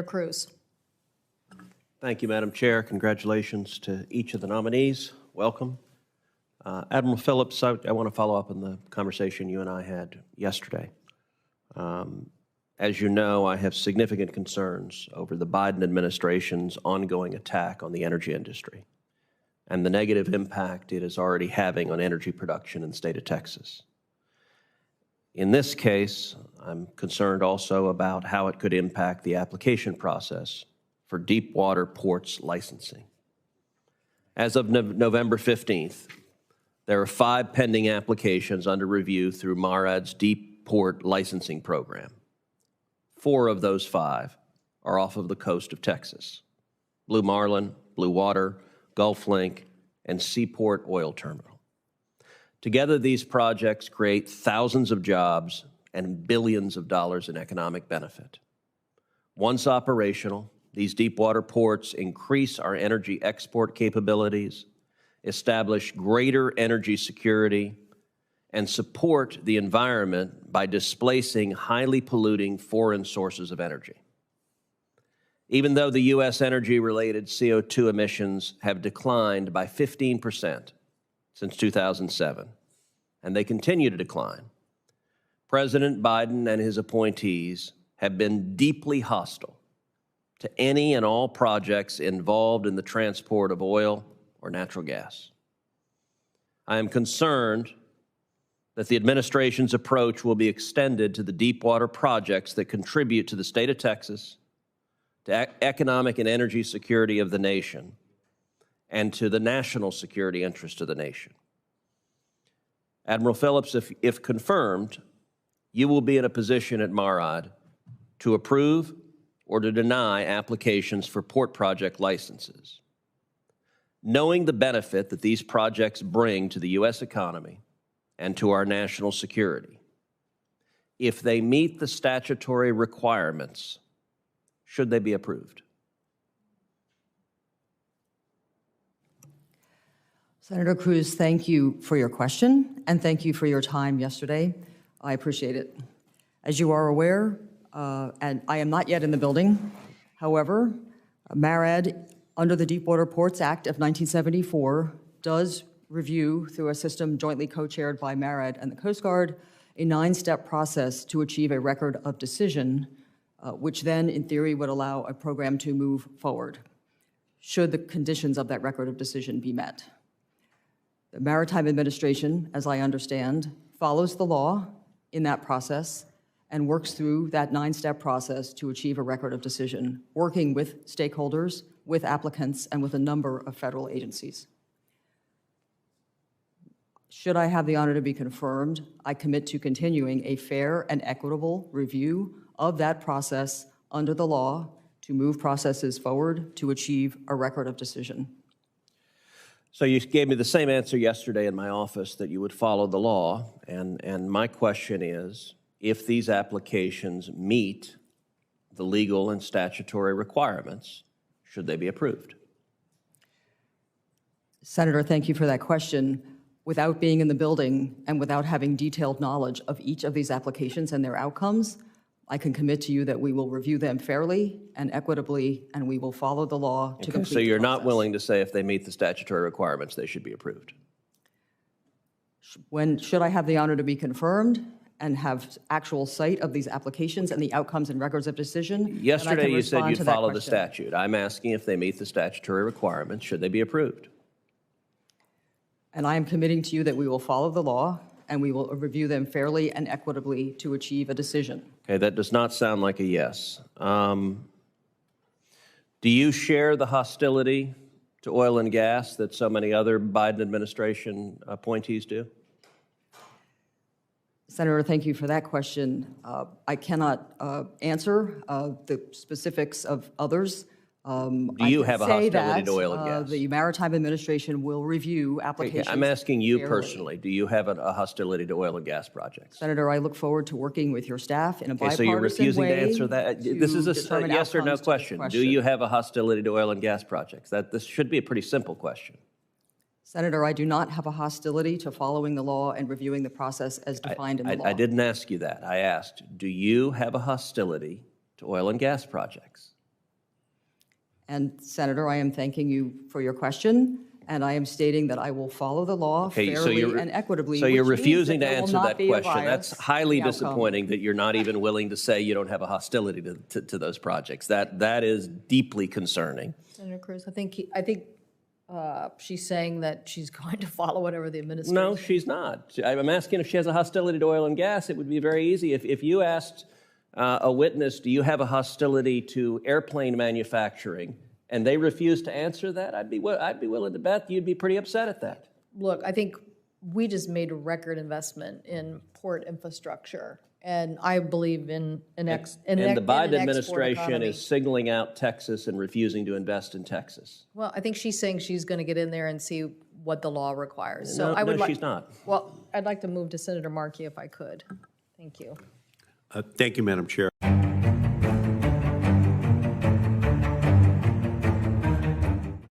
Senator Cruz. Thank you, Madam Chair. Congratulations to each of the nominees. Welcome. Admiral Phillips, I want to follow up on the conversation you and I had yesterday. As you know, I have significant concerns over the Biden administration's ongoing attack on the energy industry and the negative impact it is already having on energy production in the state of Texas. In this case, I'm concerned also about how it could impact the application process for deep water ports licensing. As of November 15th, there are 5 pending applications under review through MARAD's Deep Port Licensing Program. 4 of those 5 are off of the coast of Texas: Blue Marlin, Blue Water, Gulf Link, and Seaport Oil Terminal. Together, these projects create thousands of jobs and billions of dollars in economic benefit. Once operational, these deepwater ports increase our energy export capabilities, establish greater energy security, and support the environment by displacing highly polluting foreign sources of energy. Even though the U.S. energy-related CO2 emissions have declined by 15% since 2007, and they continue to decline, President Biden and his appointees have been deeply hostile to any and all projects involved in the transport of oil or natural gas. I am concerned that the administration's approach will be extended to the deepwater projects that contribute to the state of Texas, to economic and energy security of the nation, and to the national security interest of the nation. Admiral Phillips, if confirmed, you will be in a position at MARAD to approve or to deny applications for port project licenses. Knowing the benefit that these projects bring to the U.S. economy and to our national security, if they meet the statutory requirements, should they be approved? Senator Cruz, thank you for your question, and thank you for your time yesterday. I appreciate it. As you are aware, and I am not yet in the building, however, MARAD, under the Deepwater Ports Act of 1974, does review through a system jointly co-chaired by MARAD and the Coast Guard, a 9-step process to achieve a record of decision, which then, in theory, would allow a program to move forward, should the conditions of that record of decision be met. The Maritime Administration, as I understand, follows the law in that process and works through that 9-step process to achieve a record of decision, working with stakeholders, with applicants, and with a number of federal agencies. Should I have the honor to be confirmed, I commit to continuing a fair and equitable review of that process under the law to move processes forward to achieve a record of decision. So you gave me the same answer yesterday in my office, that you would follow the law, and my question is, if these applications meet the legal and statutory requirements, should they be approved? Senator, thank you for that question. Without being in the building and without having detailed knowledge of each of these applications and their outcomes, I can commit to you that we will review them fairly and equitably, and we will follow the law to complete the process. So you're not willing to say if they meet the statutory requirements, they should be approved? Should I have the honor to be confirmed and have actual sight of these applications and the outcomes and records of decision? Yesterday you said you'd follow the statute. I'm asking if they meet the statutory requirements, should they be approved? And I am committing to you that we will follow the law and we will review them fairly and equitably to achieve a decision. Okay, that does not sound like a yes. Do you share the hostility to oil and gas that so many other Biden administration appointees do? Senator, thank you for that question. I cannot answer the specifics of others. Do you have a hostility to oil and gas? The Maritime Administration will review applications. I'm asking you fairly. Personally, do you have a hostility to oil and gas projects? Senator, I look forward to working with your staff in a bipartisan so you're refusing way to answer that? This is a yes or no question. Do you have a hostility to oil and gas projects? This should be a pretty simple question. Senator, I do not have a hostility to following the law and reviewing the process as defined in the law. I didn't ask you that. I asked, do you have a hostility to oil and gas projects? And Senator, I am thanking you for your question, and I am stating that I will follow the law fairly and equitably. So you're which means refusing to there will answer not that be a question. bias That's highly in the outcome. disappointing that you're not even willing to say you don't have a hostility to those projects. That is deeply concerning. Senator Cruz, I think she's saying that she's going to follow whatever the administration. No, she's not. I'm asking if she has a hostility to oil and gas. It would be very easy. If you asked a witness, do you have a hostility to airplane manufacturing, and they refuse to answer that, I'd be willing to bet you'd be pretty upset at that. Look, I think we just made a record investment in port infrastructure, and I believe in And the Biden administration is signaling out Texas and refusing to invest in Texas. Well, I think she's saying she's going to get in there and see what the law requires. So No, I would no, she's not. Well, I'd like to move to Senator Markey if I could. Thank you. Thank you, Madam Chair.